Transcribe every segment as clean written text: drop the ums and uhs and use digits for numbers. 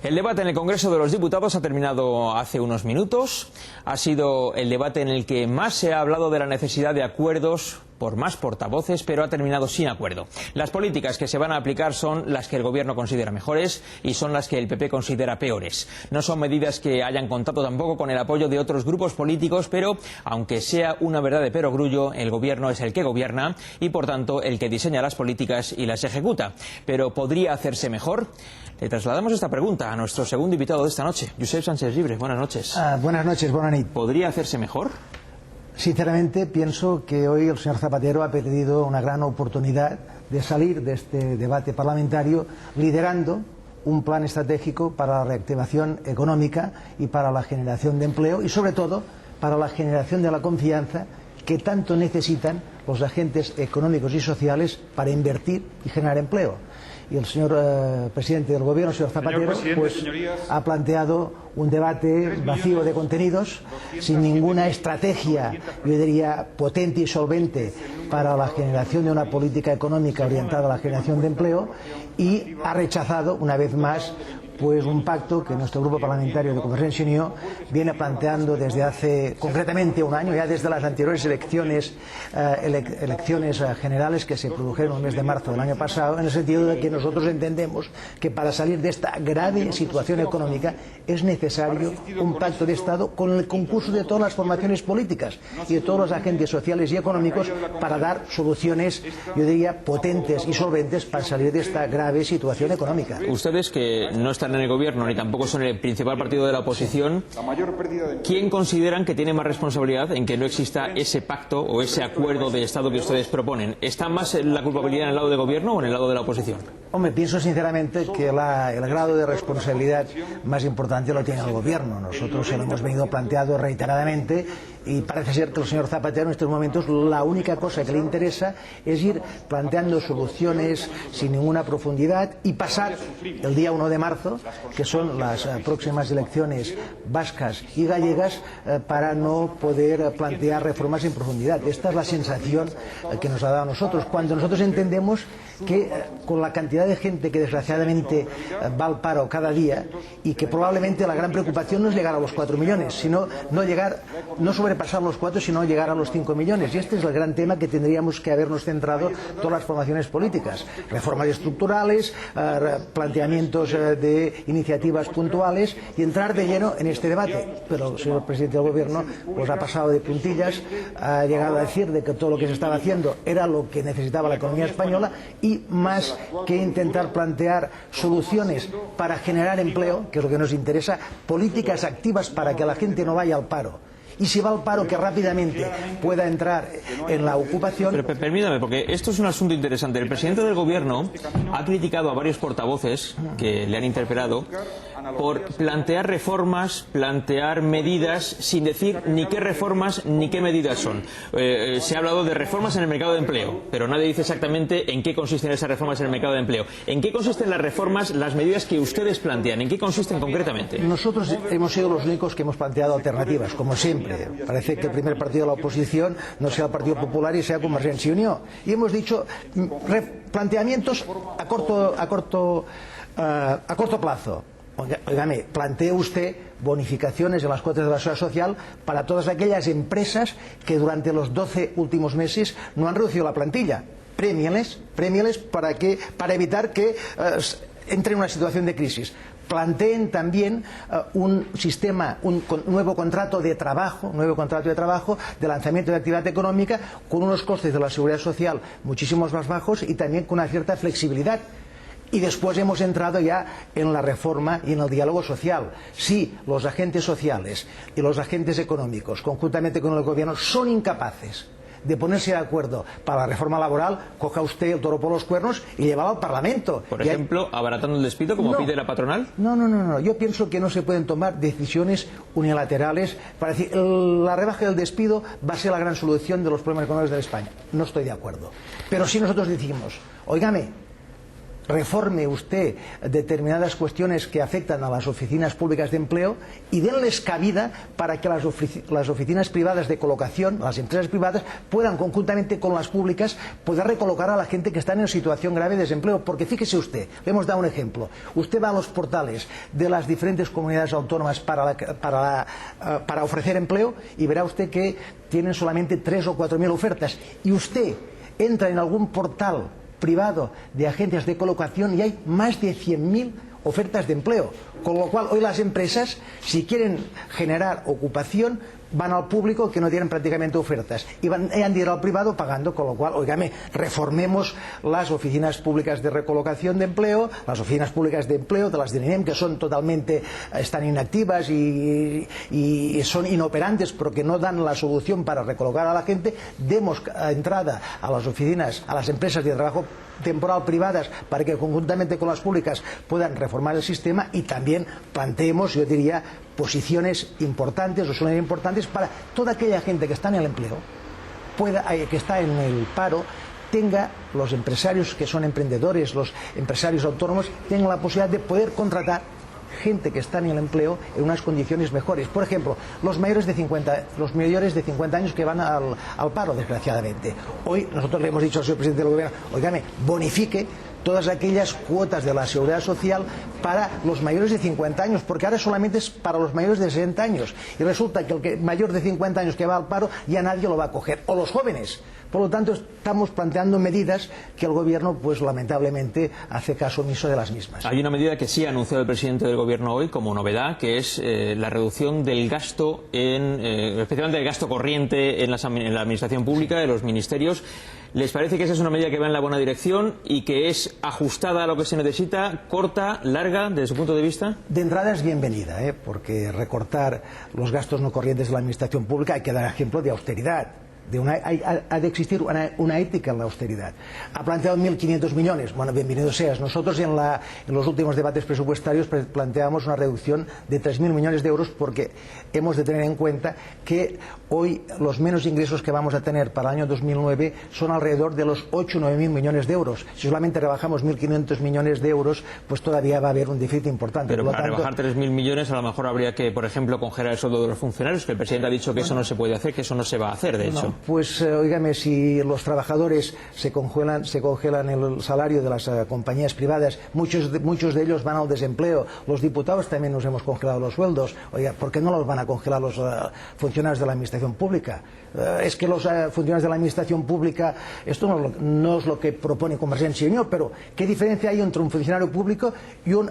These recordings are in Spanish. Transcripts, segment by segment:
El debate en el Congreso de los Diputados ha terminado hace unos minutos. Ha sido el debate en el que más se ha hablado de la necesidad de acuerdos por más portavoces, pero ha terminado sin acuerdo. Las políticas que se van a aplicar son las que el Gobierno considera mejores y son las que el PP considera peores. No son medidas que hayan contado tampoco con el apoyo de otros grupos políticos, pero aunque sea una verdad de perogrullo, el Gobierno es el que gobierna y, por tanto, el que diseña las políticas y las ejecuta. Pero ¿podría hacerse mejor? Le trasladamos esta pregunta a nuestro segundo invitado de esta noche, Josep Sánchez Llibre. Buenas noches. Buenas noches, buena nit. ¿Podría hacerse mejor? Sinceramente, pienso que hoy el señor Zapatero ha perdido una gran oportunidad de salir de este debate parlamentario liderando un plan estratégico para la reactivación económica y para la generación de empleo y, sobre todo, para la generación de la confianza que tanto necesitan los agentes económicos y sociales para invertir y generar empleo. Y el señor presidente del Gobierno, el señor Zapatero, pues, ha planteado un debate vacío de contenidos, sin ninguna estrategia, yo diría, potente y solvente para la generación de una política económica orientada a la generación de empleo, y ha rechazado, una vez más, pues un pacto que nuestro grupo parlamentario de Convergencia y Unió viene planteando desde hace concretamente un año, ya desde las anteriores elecciones generales que se produjeron en el mes de marzo del año pasado, en el sentido de que nosotros entendemos que para salir de esta grave situación económica es necesario un pacto de Estado con el concurso de todas las formaciones políticas y de todos los agentes sociales y económicos para dar soluciones, yo diría, potentes y solventes para salir de esta grave situación económica. Ustedes, que no están en el Gobierno ni tampoco son el principal partido de la oposición, ¿quién consideran que tiene más responsabilidad en que no exista ese pacto o ese acuerdo de Estado que ustedes proponen? ¿Está más la culpabilidad en el lado del Gobierno o en el lado de la oposición? Hombre, pienso sinceramente que el grado de responsabilidad más importante lo tiene el Gobierno. Nosotros se lo hemos venido planteando reiteradamente y parece ser que el señor Zapatero en estos momentos la única cosa que le interesa es ir planteando soluciones sin ninguna profundidad y pasar el día 1 de marzo, que son las próximas elecciones vascas y gallegas, para no poder plantear reformas en profundidad. Esta es la sensación que nos ha dado a nosotros, cuando nosotros entendemos que con la cantidad de gente que desgraciadamente va al paro cada día y que probablemente la gran preocupación no es llegar a los 4 millones, sino no sobrepasar los 4, sino llegar a los 5 millones. Y este es el gran tema que tendríamos que habernos centrado todas las formaciones políticas. Reformas estructurales, planteamientos de iniciativas puntuales y entrar de lleno en este debate. Pero el señor presidente del Gobierno pues ha pasado de puntillas, ha llegado a decir de que todo lo que se estaba haciendo era lo que necesitaba la economía española, y más que intentar plantear soluciones para generar empleo, que es lo que nos interesa, políticas activas para que la gente no vaya al paro. Y si va al paro, que rápidamente pueda entrar en la ocupación. Pero permítame, porque esto es un asunto interesante. El presidente del Gobierno ha criticado a varios portavoces que le han interpelado por plantear reformas, plantear medidas sin decir ni qué reformas ni qué medidas son. Se ha hablado de reformas en el mercado de empleo, pero nadie dice exactamente en qué consisten esas reformas en el mercado de empleo. ¿En qué consisten las reformas, las medidas que ustedes plantean? ¿En qué consisten concretamente? Nosotros hemos sido los únicos que hemos planteado alternativas, como siempre. Parece que el primer partido de la oposición no sea el Partido Popular y sea Convergencia y Unió. Y hemos dicho planteamientos a corto plazo. Óigame, plantee usted bonificaciones en las cuotas de la seguridad social para todas aquellas empresas que durante los 12 últimos meses no han reducido la plantilla. Premienles para evitar que entre en una situación de crisis. Planteen también un nuevo contrato de trabajo, de lanzamiento de actividad económica, con unos costes de la seguridad social muchísimos más bajos y también con una cierta flexibilidad. Y después hemos entrado ya en la reforma y en el diálogo social. Si los agentes sociales y los agentes económicos, conjuntamente con el Gobierno, son incapaces de ponerse de acuerdo para la reforma laboral, coja usted el toro por los cuernos y llévalo al Parlamento. Por ejemplo, abaratando el despido, como pide la patronal. No. Yo pienso que no se pueden tomar decisiones unilaterales para decir la rebaja del despido va a ser la gran solución de los problemas económicos de España. No estoy de acuerdo. Pero si nosotros decimos, óigame, reforme usted determinadas cuestiones que afectan a las oficinas públicas de empleo y denles cabida para que las oficinas privadas de colocación, las empresas privadas, puedan conjuntamente con las públicas poder recolocar a la gente que está en situación grave de desempleo. Porque fíjese usted, le hemos dado un ejemplo. Usted va a los portales de las diferentes comunidades autónomas para ofrecer empleo y verá usted que tienen solamente 3 o 4 mil ofertas. Y usted entra en algún portal privado de agencias de colocación y hay más de 100.000 ofertas de empleo, con lo cual hoy las empresas, si quieren generar ocupación, van al público que no tienen prácticamente ofertas y han de ir al privado pagando, con lo cual, óigame, reformemos las oficinas públicas de recolocación de empleo, las oficinas públicas de empleo de las de INEM, que son están inactivas y son inoperantes porque no dan la solución para recolocar a la gente. Demos entrada a las oficinas, a las empresas de trabajo temporal privadas para que conjuntamente con las públicas puedan reformar el sistema y también planteemos, yo diría, posiciones importantes o soluciones importantes para toda aquella gente que está en el empleo, que está en el paro, tenga, los empresarios que son emprendedores, los empresarios autónomos, tengan la posibilidad de poder contratar gente que está en el empleo en unas condiciones mejores. Por ejemplo, los mayores de 50 años que van al paro, desgraciadamente. Hoy nosotros le hemos dicho al señor presidente del gobierno, óigame, bonifique todas aquellas cuotas de la seguridad social para los mayores de 50 años, porque ahora solamente es para los mayores de 60 años. Y resulta que el mayor de 50 años que va al paro ya nadie lo va a coger. O los jóvenes. Por lo tanto, estamos planteando medidas que el gobierno, pues lamentablemente, hace caso omiso de las mismas. Hay una medida que sí ha anunciado el presidente del gobierno hoy como novedad, que es la reducción del gasto, especialmente del gasto corriente en la administración pública, de los ministerios. ¿Les parece que esa es una medida que va en la buena dirección y que es ajustada a lo que se necesita, corta, larga, desde su punto de vista? De entrada es bienvenida, porque recortar los gastos no corrientes de la administración pública, hay que dar ejemplo de austeridad. Ha de existir una ética en la austeridad. Ha planteado 1.500 millones. Bueno, bienvenido seas. Nosotros en los últimos debates presupuestarios planteamos una reducción de 3.000 millones de euros porque hemos de tener en cuenta que hoy los menos ingresos que vamos a tener para el año 2009 son alrededor de los 8 o 9.000 millones de euros. Si solamente rebajamos 1.500 millones de euros, pues todavía va a haber un déficit importante. Pero para rebajar 3.000 millones a lo mejor habría que, por ejemplo, congelar el sueldo de los funcionarios, que el presidente ha dicho que eso no se puede hacer, que eso no se va a hacer, de hecho. Pues, óigame, si los trabajadores se congelan el salario de las compañías privadas, muchos de ellos van al desempleo. Los diputados también nos hemos congelado los sueldos. Oiga, ¿por qué no los van a congelar los funcionarios de la administración pública? Es que los funcionarios de la administración pública, esto no es lo que propone Convergencia y Unió, pero ¿qué diferencia hay entre un funcionario público y un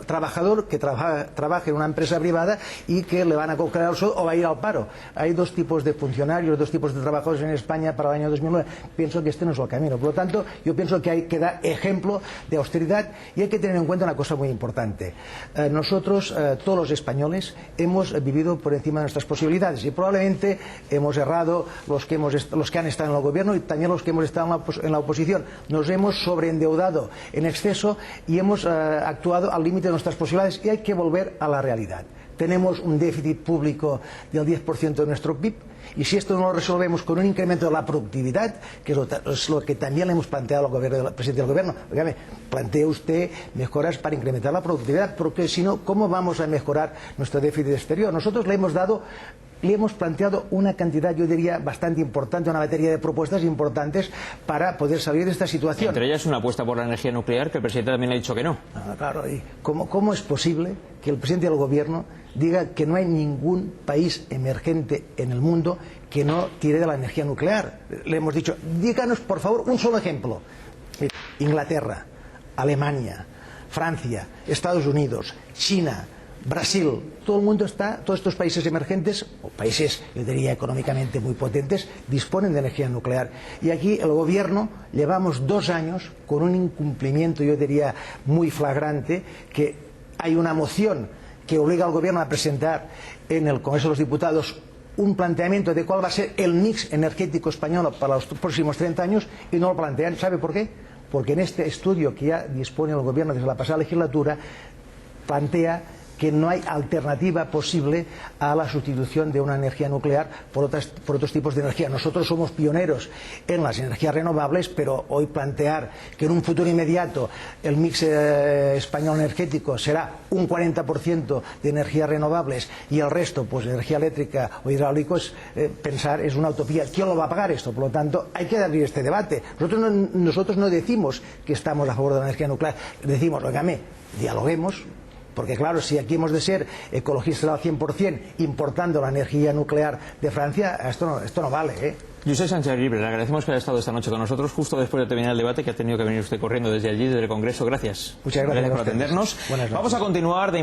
trabajador que trabaja en una empresa privada y que le van a congelar el sueldo o va a ir al paro? Hay dos tipos de funcionarios, dos tipos de trabajadores en España para el año 2009. Pienso que este no es el camino. Por lo tanto, yo pienso que hay que dar ejemplo de austeridad y hay que tener en cuenta una cosa muy importante. Nosotros, todos los españoles, hemos vivido por encima de nuestras posibilidades y probablemente hemos errado los que han estado en el gobierno y también los que hemos estado en la oposición. Nos hemos sobreendeudado en exceso y hemos actuado al límite de nuestras posibilidades y hay que volver a la realidad. Tenemos un déficit público del 10% de nuestro PIB y si esto no lo resolvemos con un incremento de la productividad, que es lo que también le hemos planteado al presidente del gobierno, oígame, plantee usted mejoras para incrementar la productividad, porque si no, ¿cómo vamos a mejorar nuestro déficit exterior? Nosotros le hemos planteado una cantidad, yo diría, bastante importante, una batería de propuestas importantes para poder salir de esta situación. Entre ellas una apuesta por la energía nuclear, que el presidente también ha dicho que no. Claro, ¿y cómo es posible que el presidente del gobierno diga que no hay ningún país emergente en el mundo que no tire de la energía nuclear? Le hemos dicho, díganos por favor un solo ejemplo. Inglaterra, Alemania, Francia, Estados Unidos, China, Brasil, todo el mundo todos estos países emergentes, o países, yo diría, económicamente muy potentes, disponen de energía nuclear. Y aquí el gobierno llevamos 2 años con un incumplimiento, yo diría, muy flagrante, que hay una moción que obliga al gobierno a presentar en el Congreso de los Diputados un planteamiento de cuál va a ser el mix energético español para los próximos 30 años y no lo plantean. ¿Sabe por qué? Porque en este estudio que ya dispone el gobierno desde la pasada legislatura plantea que no hay alternativa posible a la sustitución de una energía nuclear por otros tipos de energía. Nosotros somos pioneros en las energías renovables, pero hoy plantear que en un futuro inmediato el mix español energético será un 40% de energías renovables y el resto pues de energía eléctrica o hidráulicos, pensar es una utopía. ¿Quién lo va a pagar esto? Por lo tanto, hay que abrir este debate. Nosotros no decimos que estamos a favor de la energía nuclear, decimos, óigame, dialoguemos, porque claro, si aquí hemos de ser ecologistas al 100% importando la energía nuclear de Francia, esto no vale, ¿eh? Josep Sánchez Ribre, le agradecemos que haya estado esta noche con nosotros justo después de terminar el debate, que ha tenido que venir usted corriendo desde allí, desde el Congreso. Gracias. Muchas gracias por atendernos. Vamos a continuar de